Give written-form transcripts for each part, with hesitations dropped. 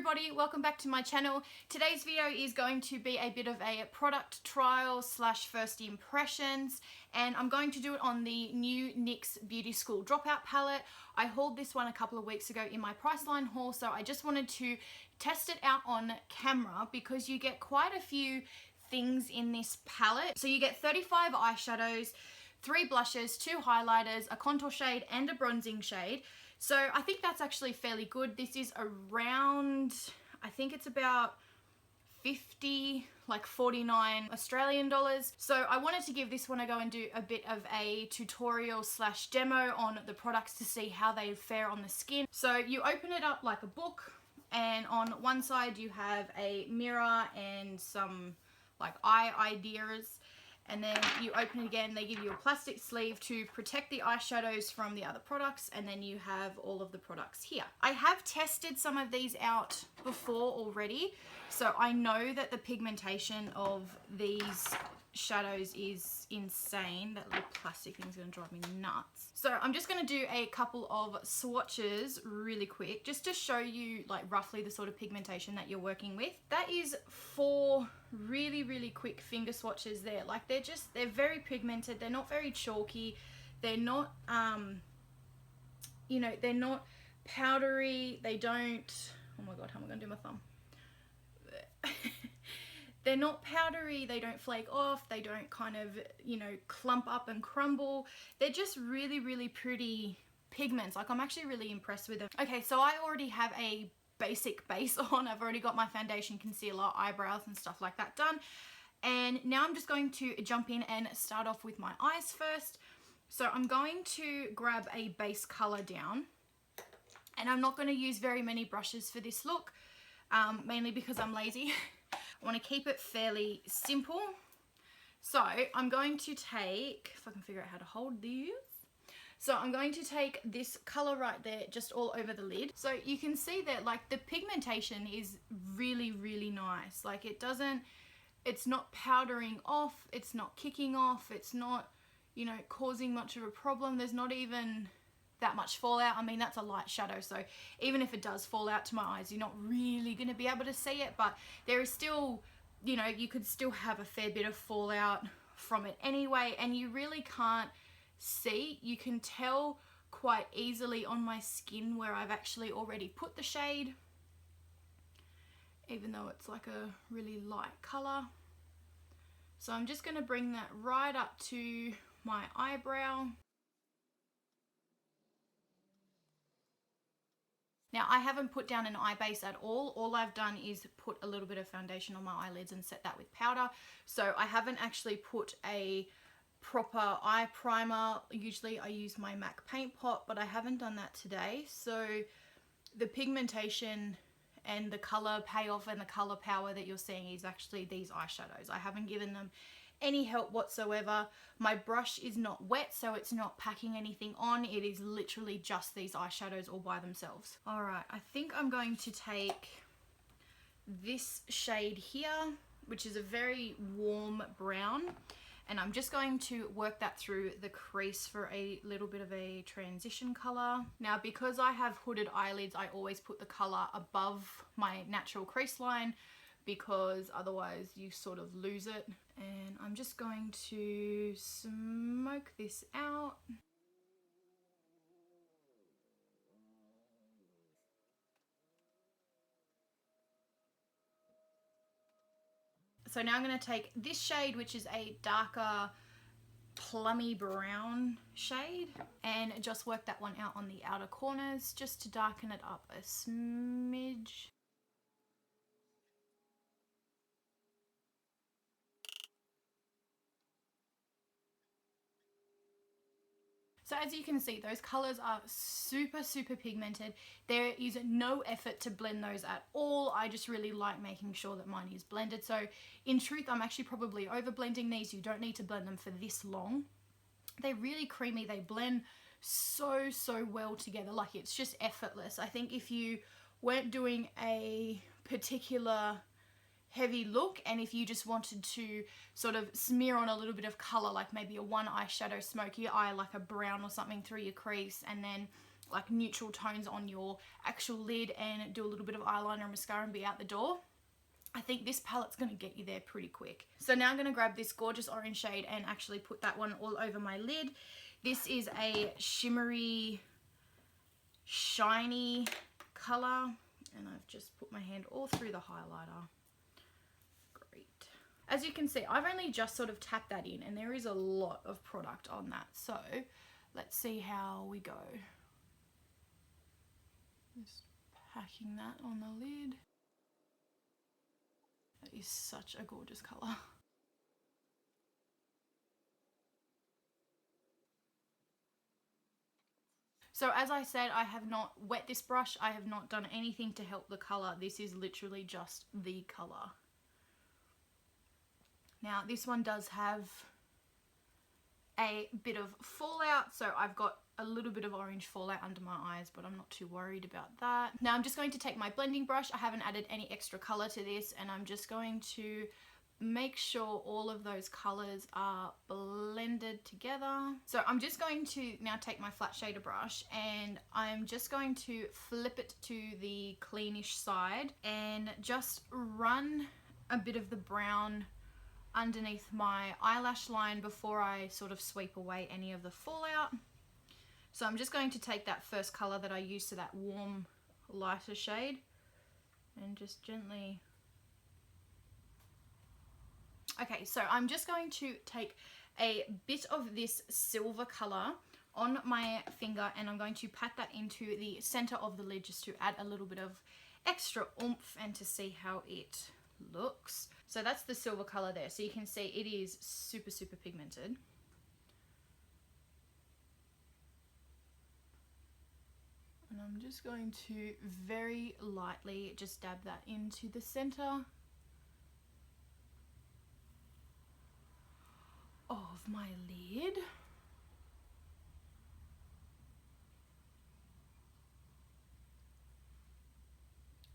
everybody, welcome back to my channel. Today's video is going to be a bit of a product trial slash first impressions, and I'm going to do it on the new NYX Beauty School Dropout palette. I hauled this one a couple of weeks ago in my Priceline haul, so I just wanted to test it out on camera because you get quite a few things in this palette. So you get 35 eyeshadows, 3 blushes, 2 highlighters, a contour shade and a bronzing shade. So I think that's actually fairly good. This is around, I think it's about 50, like 49 Australian dollars. So I wanted to give this one a go and do a bit of a tutorial slash demo on the products to see how they fare on the skin. So you open it up like a book, and on one side you have a mirror and some like eye ideas. And then you open it again, they give you a plastic sleeve to protect the eyeshadows from the other products, and then you have all of the products here. I have tested some of these out before already, so I know that the pigmentation of these shadows is insane. That little plastic thing's gonna drive me nuts. So I'm just gonna do a couple of swatches really quick, just to show you like roughly the sort of pigmentation that you're working with. That is 4 really quick finger swatches there. Like they're very pigmented, they're not very chalky, they're not you know, they're not powdery, they don't, oh my god, how am I gonna do my thumb? They're not powdery, they don't flake off, they don't kind of, you know, clump up and crumble. They're just really pretty pigments. Like I'm actually really impressed with them. Okay, so I already have a basic base on. I've already got my foundation, concealer, eyebrows and stuff like that done. And now I'm just going to jump in and start off with my eyes first. So I'm going to grab a base color down, and I'm not going to use very many brushes for this look, mainly because I'm lazy. I want to keep it fairly simple. So I'm going to take, if I can figure out how to hold these. So I'm going to take this color right there, just all over the lid. So you can see that like the pigmentation is really nice. Like it's not powdering off, it's not kicking off, it's not, you know, causing much of a problem. There's not even that much fallout. I mean, that's a light shadow, so even if it does fall out to my eyes, you're not really going to be able to see it, but there is still, you know, you could still have a fair bit of fallout from it anyway, and you really can't see. You can tell quite easily on my skin where I've actually already put the shade, even though it's like a really light color. So I'm just going to bring that right up to my eyebrow. Now I haven't put down an eye base at all. All I've done is put a little bit of foundation on my eyelids and set that with powder. So I haven't actually put a proper eye primer. Usually I use my MAC paint pot, but I haven't done that today. So the pigmentation and the color payoff and the color power that you're seeing is actually these eyeshadows. I haven't given them any help whatsoever. My brush is not wet, so it's not packing anything on. It is literally just these eyeshadows all by themselves. All right, I think I'm going to take this shade here, which is a very warm brown, and I'm just going to work that through the crease for a little bit of a transition color. Now, because I have hooded eyelids, I always put the color above my natural crease line, because otherwise you sort of lose it. And I'm just going to smoke this out. So now I'm going to take this shade, which is a darker plummy brown shade, and just work that one out on the outer corners just to darken it up a smidge. So as you can see, those colors are super pigmented. There is no effort to blend those at all. I just really like making sure that mine is blended. So in truth, I'm actually probably over blending these. You don't need to blend them for this long. They're really creamy. They blend so well together. Like it's just effortless. I think if you weren't doing a particular heavy look, and if you just wanted to sort of smear on a little bit of color, like maybe a one eyeshadow smoky eye, like a brown or something through your crease, and then like neutral tones on your actual lid and do a little bit of eyeliner and mascara and be out the door, I think this palette's going to get you there pretty quick. So now I'm going to grab this gorgeous orange shade and actually put that one all over my lid. This is a shimmery, shiny colour, and I've just put my hand all through the highlighter. Great. As you can see, I've only just sort of tapped that in, and there is a lot of product on that. So let's see how we go. Just packing that on the lid. That is such a gorgeous colour. So as I said, I have not wet this brush. I have not done anything to help the colour. This is literally just the colour. Now this one does have a bit of fallout, so I've got a little bit of orange fallout under my eyes, but I'm not too worried about that. Now I'm just going to take my blending brush. I haven't added any extra colour to this, and I'm just going to make sure all of those colours are blended together. So I'm just going to now take my flat shader brush, and I'm just going to flip it to the cleanish side and just run a bit of the brown underneath my eyelash line before I sort of sweep away any of the fallout. So I'm just going to take that first colour that I used to that warm lighter shade and just gently... Okay, so I'm just going to take a bit of this silver colour on my finger, and I'm going to pat that into the centre of the lid just to add a little bit of extra oomph and to see how it looks. So that's the silver colour there. So you can see it is super, super pigmented. And I'm just going to very lightly just dab that into the centre of my lid.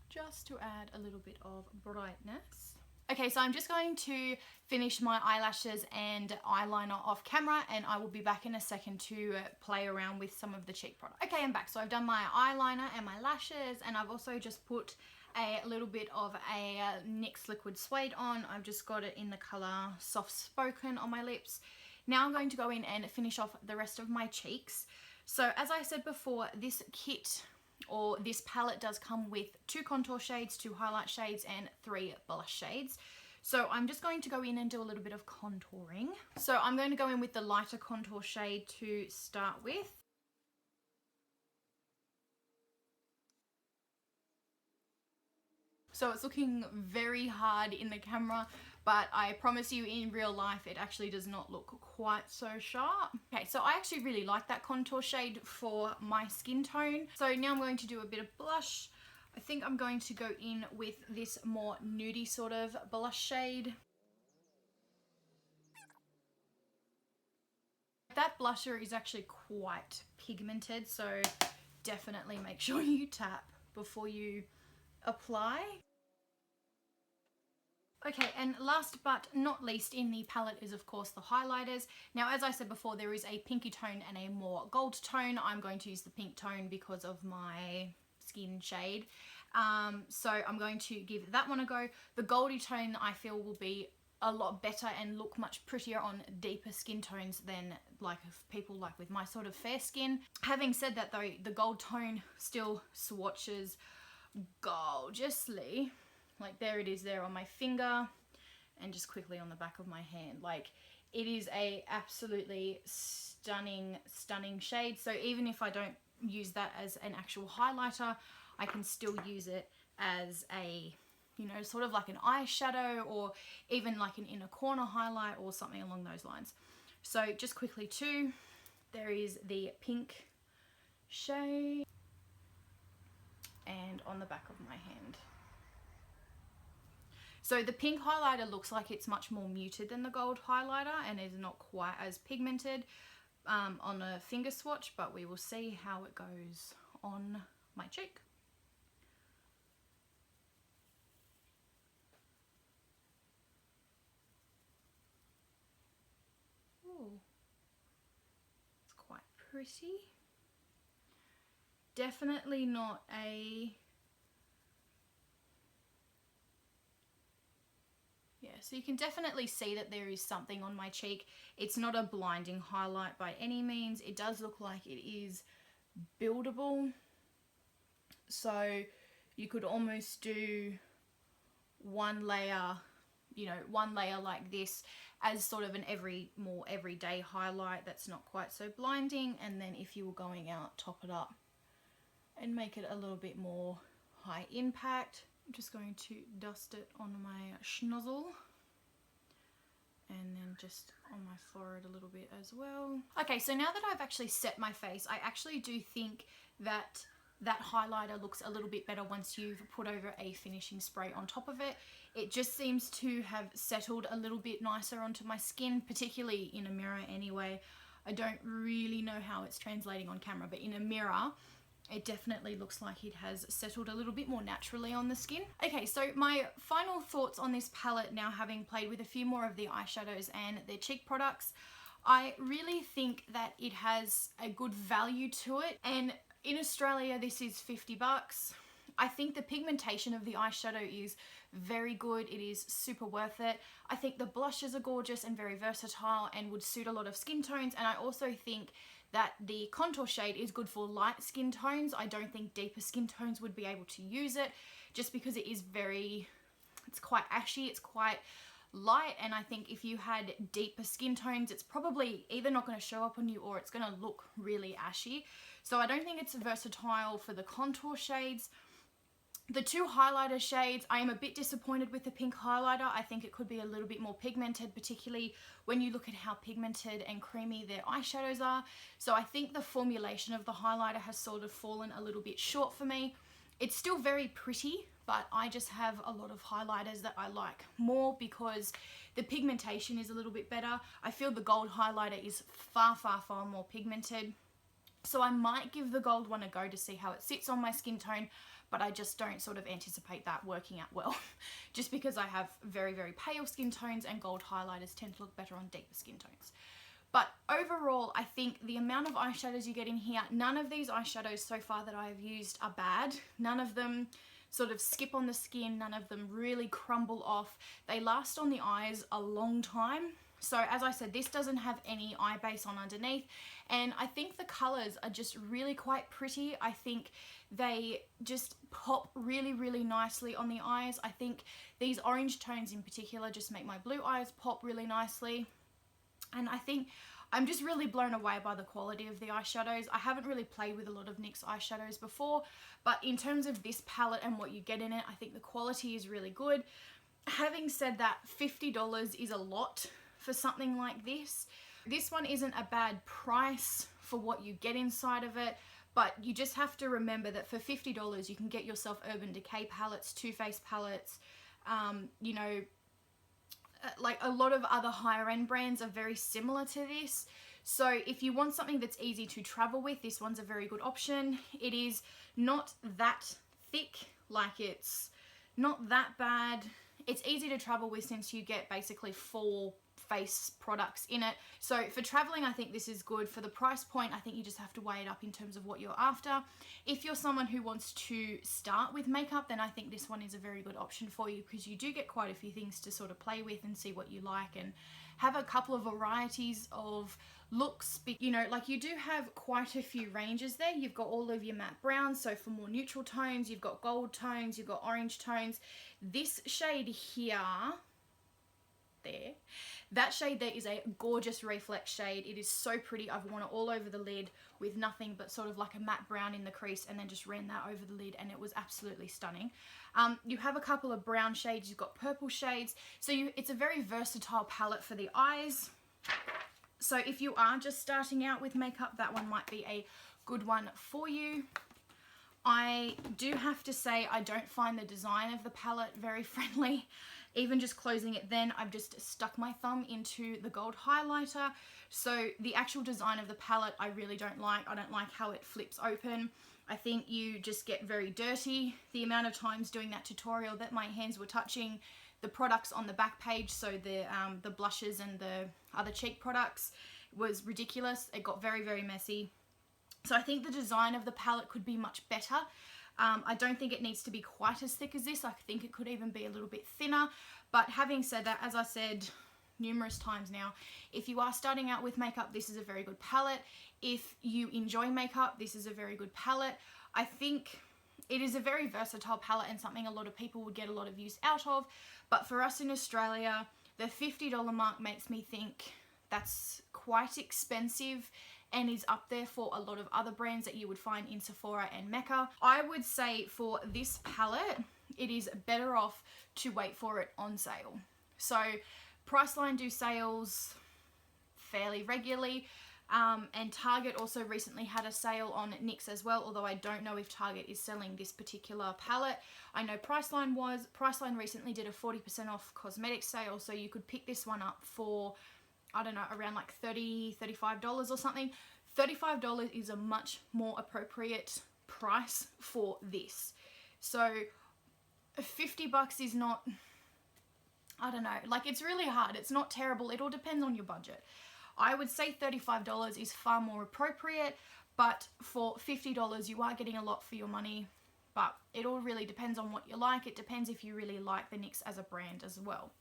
Just to add a little bit of brightness. Okay, so I'm just going to finish my eyelashes and eyeliner off camera, and I will be back in a second to play around with some of the cheek product. Okay, I'm back. So I've done my eyeliner and my lashes, and I've also just put a little bit of a NYX liquid suede on. I've just got it in the colour Soft Spoken on my lips. Now I'm going to go in and finish off the rest of my cheeks. So as I said before, this kit or this palette does come with 2 contour shades, 2 highlight shades, and 3 blush shades. So I'm just going to go in and do a little bit of contouring. So I'm going to go in with the lighter contour shade to start with. So it's looking very hard in the camera, but I promise you in real life it actually does not look quite so sharp. Okay, so I actually really like that contour shade for my skin tone. So now I'm going to do a bit of blush. I think I'm going to go in with this more nudie sort of blush shade. That blusher is actually quite pigmented, so definitely make sure you tap before you apply. Okay, and last but not least in the palette is of course the highlighters. Now as I said before, there is a pinky tone and a more gold tone. I'm going to use the pink tone because of my skin shade. So I'm going to give that one a go. The goldy tone I feel will be a lot better and look much prettier on deeper skin tones than like people like with my sort of fair skin. Having said that though, the gold tone still swatches gorgeously. Like there it is there on my finger and just quickly on the back of my hand. Like it is a absolutely stunning, stunning shade. So even if I don't use that as an actual highlighter, I can still use it as a, you know, sort of like an eyeshadow or even like an inner corner highlight or something along those lines. So just quickly too, there is the pink shade and on the back of my hand. So the pink highlighter looks like it's much more muted than the gold highlighter and is not quite as pigmented on a finger swatch, but we will see how it goes on my cheek. Ooh, it's quite pretty. definitely not a... Yeah, so you can definitely see that there is something on my cheek. It's not a blinding highlight by any means. It does look like it is buildable. So you could almost do one layer, you know, one layer like this as sort of an more everyday highlight that's not quite so blinding. And then if you were going out, top it up and make it a little bit more high impact. I'm just going to dust it on my schnozzle and then just on my forehead a little bit as well. Okay, so now that I've actually set my face, I actually do think that that highlighter looks a little bit better once you've put over a finishing spray on top of it. It just seems to have settled a little bit nicer onto my skin, particularly in a mirror anyway. I don't really know how it's translating on camera, but in a mirror, it definitely looks like it has settled a little bit more naturally on the skin. Okay, so my final thoughts on this palette, now having played with a few more of the eyeshadows and their cheek products, I really think that it has a good value to it. And in Australia, this is 50 bucks. I think the pigmentation of the eyeshadow is very good. It is super worth it. I think the blushes are gorgeous and very versatile and would suit a lot of skin tones. And I also think that the contour shade is good for light skin tones. I don't think deeper skin tones would be able to use it, just because it is it's quite ashy, it's quite light, and I think if you had deeper skin tones, it's probably either not going to show up on you or it's going to look really ashy. So I don't think it's versatile for the contour shades. The two highlighter shades, I am a bit disappointed with the pink highlighter. I think it could be a little bit more pigmented, particularly when you look at how pigmented and creamy their eyeshadows are. So I think the formulation of the highlighter has sort of fallen a little bit short for me. It's still very pretty, but I just have a lot of highlighters that I like more because the pigmentation is a little bit better. I feel the gold highlighter is far, far, far more pigmented. So I might give the gold one a go to see how it sits on my skin tone, but I just don't sort of anticipate that working out well just because I have very, very pale skin tones and gold highlighters tend to look better on deeper skin tones. But overall, I think the amount of eyeshadows you get in here, none of these eyeshadows so far that I have used are bad. None of them sort of skip on the skin, none of them really crumble off. They last on the eyes a long time. So as I said, this doesn't have any eye base on underneath, and I think the colours are just really quite pretty. I think they just pop really, really nicely on the eyes. I think these orange tones in particular just make my blue eyes pop really nicely. And I think I'm just really blown away by the quality of the eyeshadows. I haven't really played with a lot of NYX eyeshadows before, but in terms of this palette and what you get in it, I think the quality is really good. Having said that, $50 is a lot for something like this. This one isn't a bad price for what you get inside of it, but you just have to remember that for $50 you can get yourself Urban Decay palettes, Too Faced palettes, you know, like a lot of other higher end brands are very similar to this. So if you want something that's easy to travel with, this one's a very good option. It is not that thick, like it's not that bad. It's easy to travel with since you get basically 4 face products in it. So for traveling, I think this is good. For the price point, I think you just have to weigh it up in terms of what you're after. If you're someone who wants to start with makeup, then I think this one is a very good option for you because you do get quite a few things to sort of play with and see what you like and have a couple of varieties of looks. You know, like you do have quite a few ranges there. You've got all of your matte browns, so for more neutral tones, you've got gold tones, you've got orange tones. This shade here, there, that shade there is a gorgeous reflex shade. It is so pretty. I've worn it all over the lid with nothing but sort of like a matte brown in the crease and then just ran that over the lid and it was absolutely stunning. You have a couple of brown shades, you've got purple shades, so it's a very versatile palette for the eyes. So if you are just starting out with makeup, that one might be a good one for you. I do have to say I don't find the design of the palette very friendly. Even just closing it then, I've just stuck my thumb into the gold highlighter. So the actual design of the palette I really don't like. I don't like how it flips open. I think you just get very dirty. The amount of times doing that tutorial that my hands were touching the products on the back page, so the blushes and the other cheek products, was ridiculous. It got very, very messy. So I think the design of the palette could be much better. I don't think it needs to be quite as thick as this. I think it could even be a little bit thinner. But having said that, as I said numerous times now, if you are starting out with makeup, this is a very good palette. If you enjoy makeup, this is a very good palette. I think it is a very versatile palette and something a lot of people would get a lot of use out of. But for us in Australia, the $50 mark makes me think that's quite expensive and is up there for a lot of other brands that you would find in Sephora and Mecca. I would say for this palette, it is better off to wait for it on sale. So Priceline do sales fairly regularly, and Target also recently had a sale on NYX as well, although I don't know if Target is selling this particular palette. I know Priceline was. Priceline recently did a 40% off cosmetics sale, so you could pick this one up for, I don't know, around like $30, $35 or something. $35 is a much more appropriate price for this. So $50 is not, I don't know, like it's really hard. It's not terrible. It all depends on your budget. I would say $35 is far more appropriate, but for $50 you are getting a lot for your money. But it all really depends on what you like. It depends if you really like the NYX as a brand as well.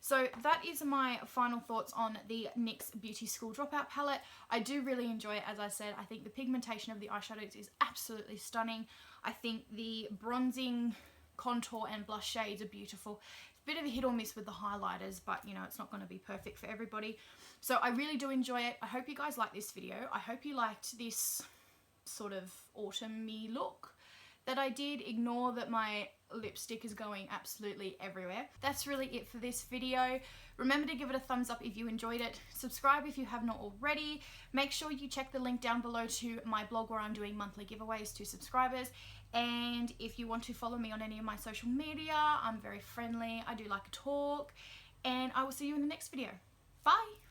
So that is my final thoughts on the NYX Beauty School Dropout palette. I do really enjoy it, as I said. I think the pigmentation of the eyeshadows is absolutely stunning. I think the bronzing, contour and blush shades are beautiful. It's a bit of a hit or miss with the highlighters, but you know, it's not going to be perfect for everybody. So I really do enjoy it. I hope you guys liked this video. I hope you liked this sort of autumn-y look that I did. Ignore that my lipstick is going absolutely everywhere. That's really it for this video. Remember to give it a thumbs up if you enjoyed it. Subscribe if you have not already. Make sure you check the link down below to my blog where I'm doing monthly giveaways to subscribers. And if you want to follow me on any of my social media, I'm very friendly. I do like a talk. And I will see you in the next video. Bye!